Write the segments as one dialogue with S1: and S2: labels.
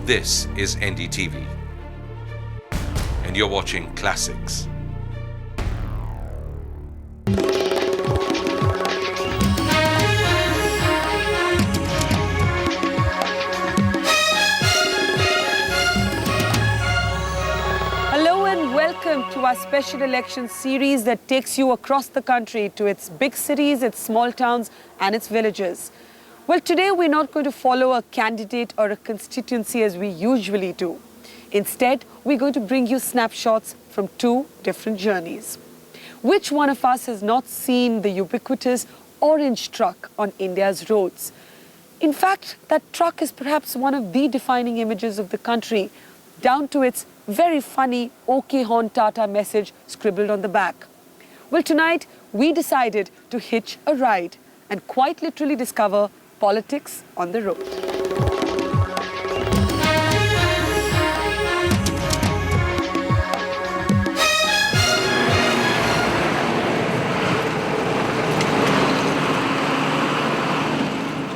S1: This is NDTV, and you're watching Classics.
S2: Hello and welcome to our special election series that takes you across the country to its big cities, its small towns and its villages. Well, today we're not going to follow a candidate or a constituency as we usually do. Instead, we're going to bring you snapshots from two different journeys. Which one of us has not seen the ubiquitous orange truck on India's roads? In fact, that truck is perhaps one of the defining images of the country, down to its very funny OK Horn Tata message scribbled on the back. Well, tonight we decided to hitch a ride and quite literally discover politics on the road.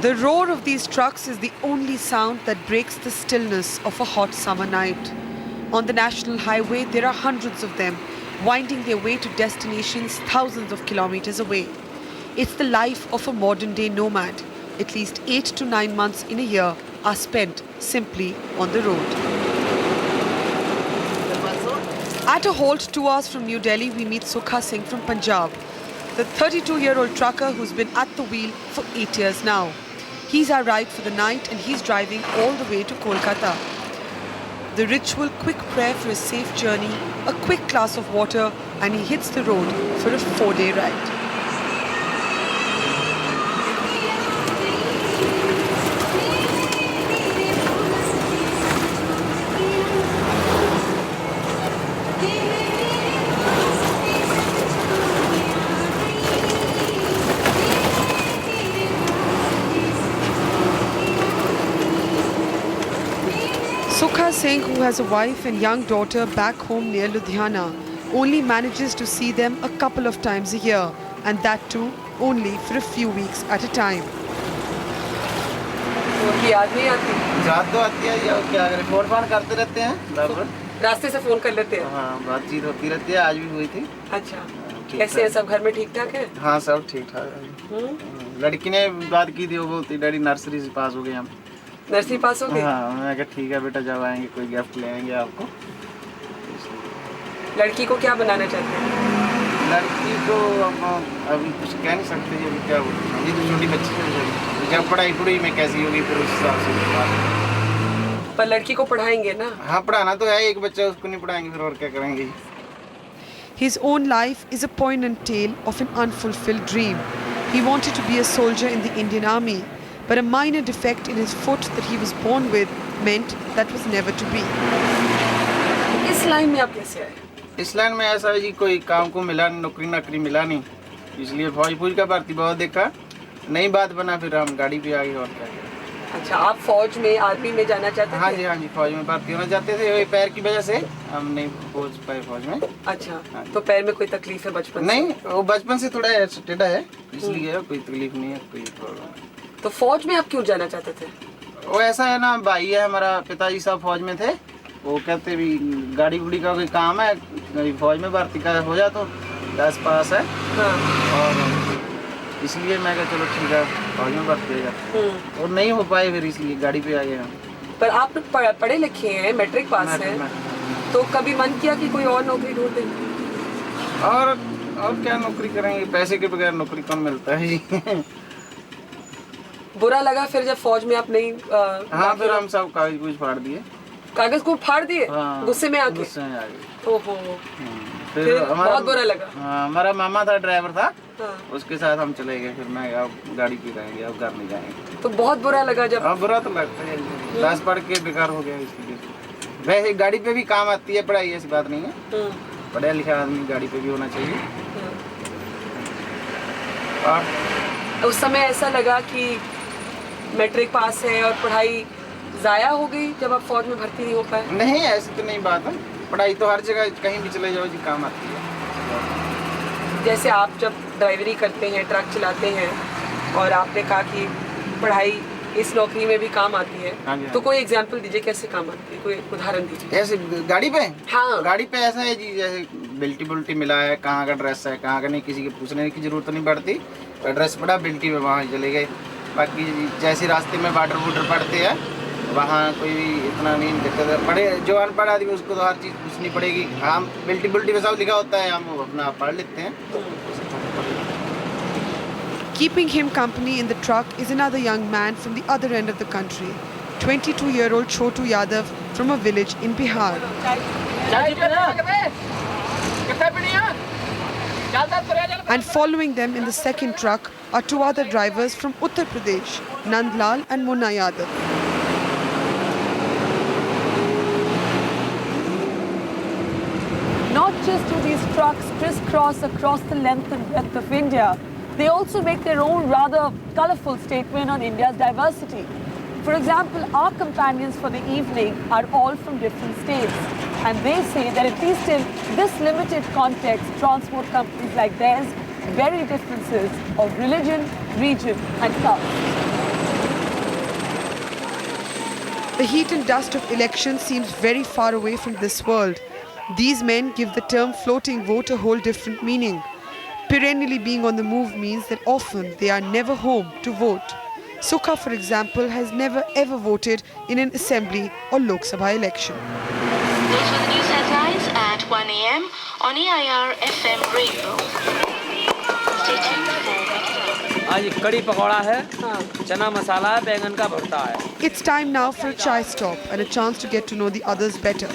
S2: The roar of these trucks is the only sound that breaks the stillness of a hot summer night. On the national highway, there are hundreds of them, winding their way to destinations thousands of kilometers away. It's the life of a modern-day nomad. At least 8 to 9 months in a year are spent simply on the road. At a halt 2 hours from New Delhi, we meet Sukha Singh from Punjab, the 32-year-old trucker who's been at the wheel for 8 years now. He's our ride for the night and he's driving all the way to Kolkata. The ritual quick prayer for a safe journey, a quick glass of water, and he hits the road for a 4-day ride. Sukha Singh, who has a wife and young daughter back home near Ludhiana, only manages to see them a couple of times a year, and that too only for a few weeks at a time. याद नहीं आती?
S3: याद तो आती है, या क्या करें, फोन करते रहते हैं बराबर।
S2: रास्ते से फोन कर लेते हैं?
S3: हाँ, बातचीत होती रहती है, आज भी हुई थी।
S2: अच्छा, कैसे है सब, घर में ठीक ठाक है?
S3: हाँ, सब ठीक ठाक है। लड़की ने बात की थी, वो बोलती डैडी नर्सरी से पास हो गए हम।
S2: नर्सरी पास हो गई?
S3: हाँ, मैं कहा ठीक है बेटा, जब आएंगे कोई गिफ्ट ले आएंगे आपको।
S2: लड़की को क्या बनाना चाहते हैं?
S3: लड़की को अभी कुछ कह नहीं सकते, अभी क्या बोलते, ये तो छोटी बच्ची है, जब पढ़ाई में कैसी होगी फिर उस हिसाब से।
S2: पर लड़की को पढ़ाएंगे ना?
S3: हाँ, पढ़ाना तो है, एक बच्चा, उसको नहीं पढ़ाएंगे फिर और क्या करेंगे।
S2: His own life is a poignant tale of an unfulfilled dream. He wanted to be a soldier in the Indian Army, but a minor defect in his foot that he was born with meant that was never to be. इस line में आप कैसे आए?
S3: इस line में ऐसा है जी, कोई काम को मिला नहीं, नौकरी मिला नहीं, इसलिए फौज का भर्ती बहुत देखा, नई बात बना, फिर हम गाड़ी पे आ गए और क्या।
S2: अच्छा, आप फौज में, आर्मी में जाना चाहते थे?
S3: हाँ जी, फौज में भर्ती होना चाहते थे, पैर की वजह से हम नहीं पहुँच पाए फौज में।
S2: अच्छा, तो पैर में कोई तकलीफ है बचपन
S3: नहीं, वो बचपन से थोड़ा टेढ़ा है, इसलिए कोई तकलीफ नहीं है, कोई प्रॉब्लम।
S2: तो फौज में आप क्यों जाना चाहते थे?
S3: वो ऐसा है ना, भाई है हमारा, पिताजी साहब फौज में थे, वो कहते भी गाड़ी गुड़ी का कोई काम है, फौज में भर्ती का हो जा तो 10 पास है।
S2: हाँ।
S3: और इसलिए मैं कहा चलो ठीक है, फौज में भर्ती हो जाए, और नहीं हो पाए, फिर इसलिए गाड़ी पे आ गए हम।
S2: पर आप पढ़े लिखे हैं, मैट्रिक पास हैं, तो कभी मन किया कि कोई और नौकरी ढूंढ दें?
S3: और क्या नौकरी करेंगे, पैसे के बगैर नौकरी कम मिलता है।
S2: बुरा लगा फिर जब फौज में आप नहीं?
S3: हाँ, फिर हम सब कागज फाड़ दिए।
S2: कागज को फाड़ दिए?
S3: हाँ,
S2: गुस्से में आके?
S3: गुस्से में आ गए।
S2: ओहो,
S3: फिर
S2: बहुत बुरा लगा।
S3: हाँ, हमारा मामा था, ड्राइवर था।
S2: हाँ।
S3: उसके साथ हम चले गए, फिर मैं अब गाड़ी पे रहेंगे, अब घर नहीं जाएंगे।
S2: तो बहुत बुरा लगा जब?
S3: हाँ, बुरा तो लगता है, 10 पढ़ के बेकार हो गया इसलिए। वैसे गाड़ी पे भी काम आती है पढ़ाई, ऐसी बात नहीं है, पढ़ा लिखा आदमी गाड़ी पे भी होना चाहिए।
S2: और उस समय ऐसा लगा कि मैट्रिक पास है और पढ़ाई ज़ाया हो गई जब आप फौज में भर्ती नहीं हो पाए?
S3: नहीं, ऐसी तो नहीं बात है, पढ़ाई तो हर जगह कहीं भी चले जाओ जी काम आती है।
S2: जैसे आप जब ड्राइवरी करते हैं, ट्रक चलाते हैं, और आपने कहा कि पढ़ाई इस नौकरी में भी काम आती है।
S3: हाँ जी,
S2: तो कोई एग्जांपल दीजिए कैसे काम आती है, कोई उदाहरण दीजिए।
S3: ऐसे गाड़ी पे,
S2: हाँ।
S3: गाड़ी पे ऐसा है जी, जैसे बिल्टी बुल्टी मिला है, कहाँ का ड्रेस है, कहाँ का नहीं, किसी के पूछने की जरूरत नहीं पड़ती। एड्रेस पड़ा, बिल्टी में वहाँ चले गए। बाकी जैसे रास्ते में बार्डर वूडर पड़ते हैं, वहाँ कोई भी इतना नहीं दिक्कत पड़े। जो अनपढ़ आदमी उसको तो हर चीज़ पूछनी पड़ेगी। हम बिल्टी बुल्टी में सब लिखा होता है, हम अपना पढ़ लेते हैं।
S2: Keeping him company in the truck is another young man from the other end of the country, 22-year-old Chotu Yadav from a village in Bihar. And following them in the second truck are two other drivers from Uttar Pradesh, Nandlal and Munna Yadav. Not just do these trucks crisscross across the length and breadth of India, they also make their own rather colourful statement on India's diversity. For example, our companions for the evening are all from different states, and they say that at least in this limited context, transport companies like theirs vary differences of religion, region and caste. The heat and dust of elections seems very far away from this world. These men give the term floating vote a whole different meaning. Perennially being on the move means that often they are never home to vote. Sukha, for example, has never ever voted in an assembly or Lok Sabha election.
S4: Those were the news headlines at 1 a.m. on EIR FM Radio. Stay tuned for Weekend.
S5: आज कड़ी पकौड़ा है, चना मसाला है, बैंगन का भरता है.
S2: It's time now for a chai stop and a chance to get to know the others better.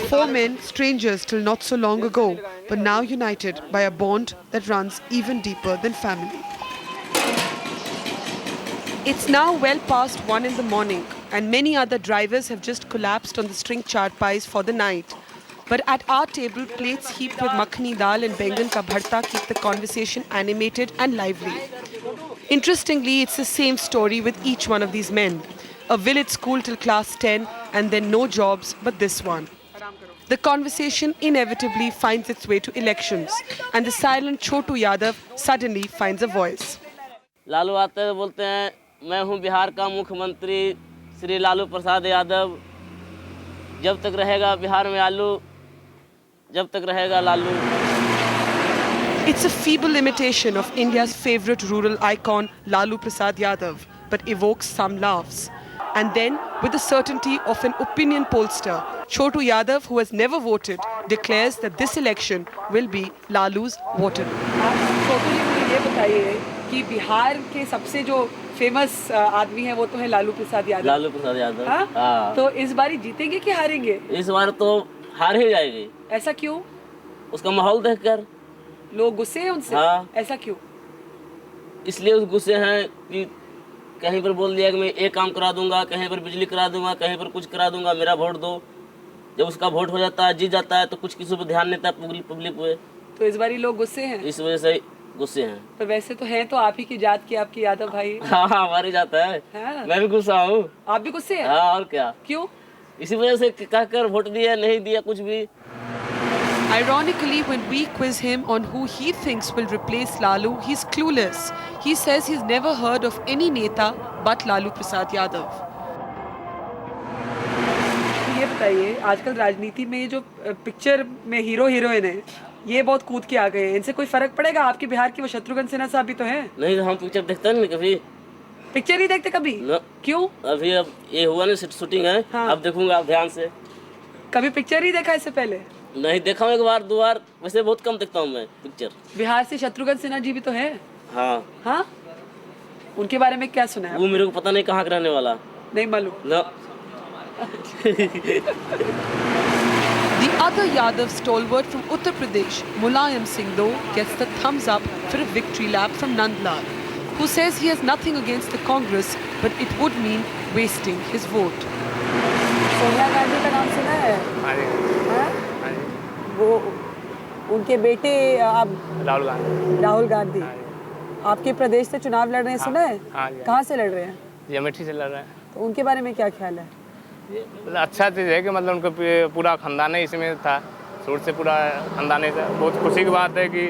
S2: Four men, strangers till not so long ago, but now united by a bond that runs even deeper than family. It's now well past 1 in the morning and many other drivers have just collapsed on the string charpais for the night. But at our table, plates heaped with makhani dal and bengan ka bharta keep the conversation animated and lively. Interestingly, it's the same story with each one of these men. A village school till class 10 and then no jobs but this one. The conversation inevitably finds its way to elections and the silent Chotu Yadav suddenly finds a voice.
S6: Lalu आते हैं बोलते हैं मैं हूं बिहार का मुख्यमंत्री श्री लालू प्रसाद यादव, जब तक रहेगा बिहार में आलू, जब तक रहेगा Lalu.
S2: It's a feeble imitation of India's favourite rural icon Lalu Prasad Yadav, but evokes some laughs. And then, with the certainty of an opinion pollster, Chotu Yadav, who has never voted, declares that this election will be Lalu's voter. छोटू जी मुझे ये बताइए कि बिहार के सबसे जो famous आदमी है वो तो है लालू प्रसाद यादव.
S6: लालू प्रसाद यादव.
S2: हाँ? तो इस बारी जीतेंगे कि हारेंगे?
S6: इस बार तो हार ही जाएगी.
S2: ऐसा क्यों?
S6: उसका माहौल देखकर
S2: लोग गुस्से हैं उनसे.
S6: हाँ.
S2: ऐसा क्यों?
S6: इसलिए उस गुस्से हैं कि कहीं पर बोल दिया कि मैं एक काम करा दूंगा, कहीं पर बिजली करा दूंगा, कहीं पर कुछ करा दूंगा, मेरा वोट दो. जब उसका वोट हो जाता है, जीत जाता है, तो कुछ किसी पर ध्यान नहीं देता पब्लिक पे.
S2: तो इस बारी लोग गुस्से हैं.
S6: इस वजह से गुस्से हैं.
S2: पर वैसे तो हैं तो आप ही की जात के आपके यादव भाई.
S6: हाँ हमारी जात है.
S2: हाँ?
S6: मैं भी गुस्सा हूँ.
S2: आप भी गुस्से हैं?
S6: हाँ और क्या.
S2: क्यों?
S6: इसी वजह से कहकर वोट दिया नहीं दिया कुछ भी.
S2: Ironically, when we quiz him on who he thinks will replace Lalu, he's clueless. He says he's never heard of any neta but Lalu Prasad Yadav. ये बताइए, आजकल राजनीति में ये जो पिक्चर में हीरो हीरोइन है, ये बहुत कूद के आ गए हैं. इनसे कोई फर्क पड़ेगा? आपके बिहार के वो शत्रुघ्न सिन्हा साहब भी तो हैं.
S6: नहीं हम पिक्चर देखते नहीं कभी.
S2: पिक्चर नहीं देखते कभी? क्यों?
S6: अभी अब ये हुआ ना शूटिंग है.
S2: हाँ.
S6: अब देखूंगा आप ध्यान से.
S2: कभी पिक्चर ही देखा इससे पहले?
S6: नहीं देखा हूँ, एक बार दो बार. वैसे बहुत कम देखता हूँ मैं पिक्चर.
S2: बिहार से शत्रुघ्न सिन्हा जी भी तो हैं.
S6: हाँ.
S2: हाँ? उनके बारे में क्या सुना है?
S6: वो मेरे को पता नहीं कहाँ का रहने वाला.
S2: नहीं मालूम.
S6: No.
S2: The other Yadav stalwart from Uttar Pradesh, Mulayam Singh, though, gets the thumbs up for a victory lap from Nandlal, who says he has nothing against the Congress, but it would mean wasting his vote. Sonia Gandhi का नाम सुना है? हाँ? वो उनके बेटे आप राहुल गांधी आपके प्रदेश से चुनाव लड़ रहे हैं, सुना है? कहाँ से लड़ रहे हैं?
S7: अमेठी से लड़ रहे हैं.
S2: तो उनके बारे में क्या ख्याल है?
S7: अच्छा चीज़ है कि मतलब उनका पूरा खानदान ही इसमें था, शुरू से पूरा खानदान ही था. बहुत खुशी की बात है कि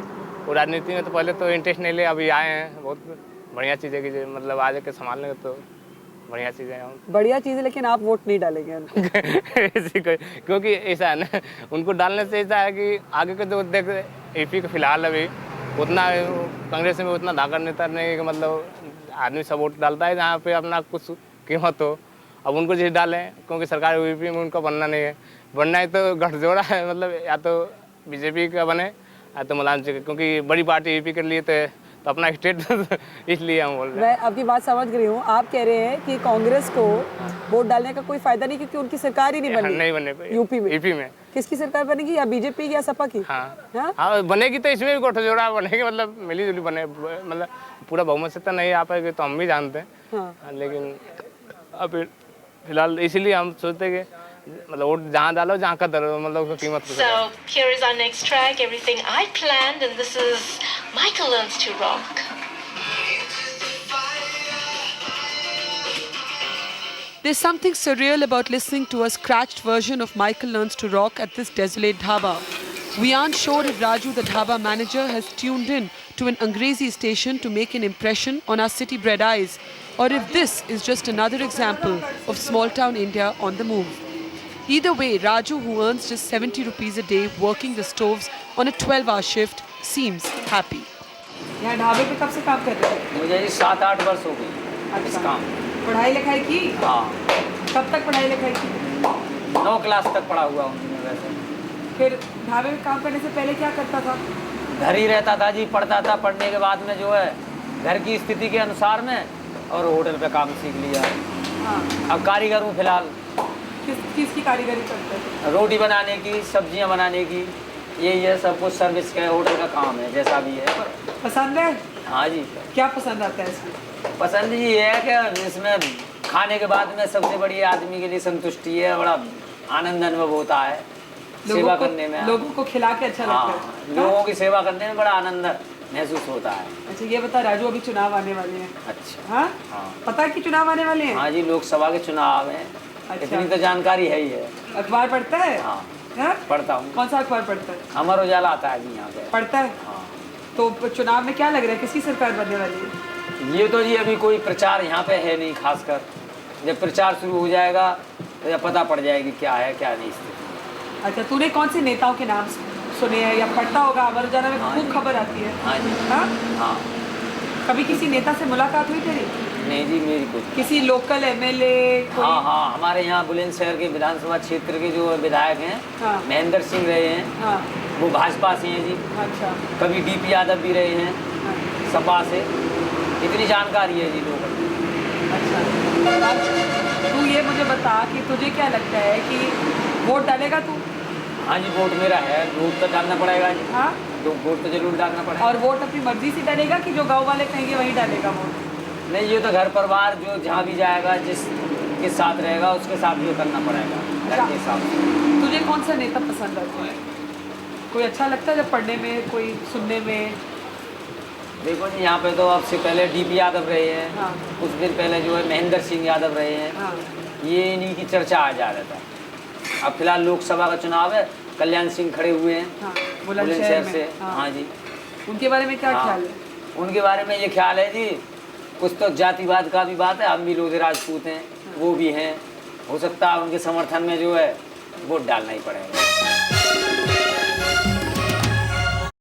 S7: वो राजनीति में तो पहले तो इंटरेस्ट नहीं ले, अभी आए हैं. बहुत बढ़िया चीज़ है कि मतलब आगे के संभालने तो बढ़िया चीज़ है।
S2: बढ़िया चीज़ है, लेकिन आप वोट नहीं डालेंगे उनको।
S7: ऐसी कोई, क्योंकि ऐसा है ना, उनको डालने से ऐसा है कि आगे के जो देख यूपी का फिलहाल अभी उतना कांग्रेस में उतना धाकड़ नेता नहीं कि मतलब आदमी सब वोट डालता है जहाँ पे अपना कुछ कीमत हो। अब उनको जिस डालें, क्योंकि सरकार यूपी में उनका बनना नहीं है, बनना है तो गठजोड़ा है, मतलब या तो बीजेपी का बने या तो मुलायम सिंह, क्योंकि बड़ी पार्टी यूपी के लिए तो अपना स्टेट इसलिए हम बोल रहे हैं।
S2: मैं आपकी बात समझ गई हूँ। आप कह रहे हैं कि कांग्रेस को वोट डालने का कोई फायदा नहीं, क्योंकि उनकी सरकार ही नहीं बनी।
S7: नहीं बने
S2: यूपी में किसकी सरकार बनेगी, या बीजेपी या सपा की?
S7: हाँ बनेगी तो इसमें भी गठजोड़ा बनेगी, मतलब मिली जुली बने, मतलब पूरा बहुमत से तो नहीं आ पाएगी तो हम भी जानते हैं। लेकिन अब फिलहाल इसीलिए हम सोचते हैं कि मतलब वोट जहाँ डालो जहाँ का दरो, मतलब कीमत।
S4: So here is our next track, Everything I Planned, and this is Michael Learns to Rock.
S2: There's something surreal about listening to a scratched version of Michael Learns to Rock at this desolate dhaba. We aren't sure if Raju, the dhaba manager, has tuned in to an Angrezi station to make an impression on our city-bred eyes, or if this is just another example of small-town India on the move. Either way, Raju, who earns just 70 rupees a day working the stoves on a 12-hour shift, seems happy. यहाँ ढाबे पे कब से काम कर रहे थे?
S5: मुझे जी 7-8 वर्ष हो गए इस काम।
S2: पढ़ाई लिखाई की?
S5: हाँ।
S2: कब तक पढ़ाई लिखाई की?
S5: 9 क्लास तक पढ़ा हुआ हूँ मैं वैसे।
S2: फिर ढाबे में काम करने से पहले क्या करता था?
S5: घर ही रहता था जी, पढ़ता था, पढ़ने के बाद में जो है घर की स्थिति के अनुसार में और होटल पे काम सीख लिया।
S2: हाँ।
S5: अब कारीगर हूँ फिलहाल।
S2: किसकी कारीगरी करते थे?
S5: रोटी बनाने की, सब्जियां बनाने की, यही है सब कुछ, सर्विस का होटल का काम है, जैसा भी है।
S2: पसंद है?
S5: हाँ जी।
S2: क्या पसंद आता है इसमें?
S5: पसंद ये है कि इसमें खाने के बाद में सबसे बड़ी आदमी के लिए संतुष्टि है, बड़ा आनंद अनुभव होता है सेवा करने में।
S2: लोगों को खिला के अच्छा लगता है।
S5: लोगों की सेवा करने में बड़ा आनंद महसूस होता है।
S2: अच्छा ये बता राजू, अभी चुनाव आने वाले हैं।
S5: अच्छा।
S2: हाँ?
S5: हाँ।
S2: पता है कि चुनाव आने वाले हैं?
S5: हाँ जी, लोकसभा के चुनाव हैं।
S2: अच्छा।
S5: इतनी तो जानकारी है ही है।
S2: अखबार पढ़ता है?
S5: हाँ।
S2: हाँ?
S5: पढ़ता हूँ।
S2: कौन सा अखबार पढ़ता है?
S5: अमर उजाला आता है जी यहाँ पे।
S2: पढ़ता है?
S5: हाँ।
S2: तो चुनाव में क्या लग रहा है, किसकी सरकार बनने वाली है?
S5: ये तो जी अभी कोई प्रचार यहाँ पे है नहीं, खासकर जब प्रचार शुरू हो जाएगा तो जब पता पड़ जाएगी क्या है क्या नहीं स्थिति।
S2: अच्छा, तूने कौन से नेताओं के नाम सुने हैं या पढ़ता होगा? अमर उजाला में खूब खबर आती है।
S5: हाँ जी।
S2: हाँ?
S5: हाँ।
S2: कभी किसी नेता से मुलाकात हुई तेरी?
S5: नहीं जी, मेरी कुछ।
S2: किसी लोकल एमएलए?
S5: हाँ हाँ, हमारे यहाँ बुलंदशहर के विधानसभा क्षेत्र के जो विधायक हैं,
S2: हाँ।
S5: महेंद्र सिंह रहे हैं।
S2: हाँ।
S5: वो भाजपा से हैं जी।
S2: अच्छा।
S5: कभी डीपी यादव भी रहे हैं।
S2: हाँ।
S5: सपा से। इतनी जानकारी है जी लोगों को।
S2: अच्छा, तू ये मुझे बता कि तुझे क्या लगता है कि वोट डालेगा तू?
S5: हाँ जी, वोट मेरा है, वोट तो डालना पड़ेगा जी।
S2: हाँ?
S5: तो वोट तो जरूर डालना पड़ेगा।
S2: और वोट अपनी मर्जी से डालेगा कि जो गांव वाले कहेंगे वहीं डालेगा वोट?
S5: नहीं, ये तो घर परिवार जो जहाँ भी जाएगा, जिसके साथ रहेगा उसके साथ भी करना पड़ेगा, घर के हिसाब से।
S2: तुझे कौन सा नेता पसंद आता है? कोई अच्छा लगता है जब पढ़ने में, कोई सुनने में?
S5: देखो जी, यहाँ पे तो अब से पहले डीपी यादव रहे हैं।
S2: हाँ।
S5: कुछ दिन पहले जो है महेंद्र सिंह यादव रहे हैं।
S2: हाँ।
S5: ये इन्हीं की चर्चा आ जा रहा था। अब फिलहाल लोकसभा का चुनाव है, कल्याण सिंह खड़े हुए हैं।
S2: हाँ,
S5: बुलंदशहर से।
S2: हाँ।
S5: हाँ जी।
S2: उनके बारे में क्या
S5: हाँ।
S2: ख्याल है?
S5: उनके बारे में ये ख्याल है जी, कुछ तो जातिवाद का भी बात है, हम भी लोधे राजपूत हैं, वो भी हैं, हो सकता है उनके समर्थन में जो है वोट डालना ही पड़ेगा।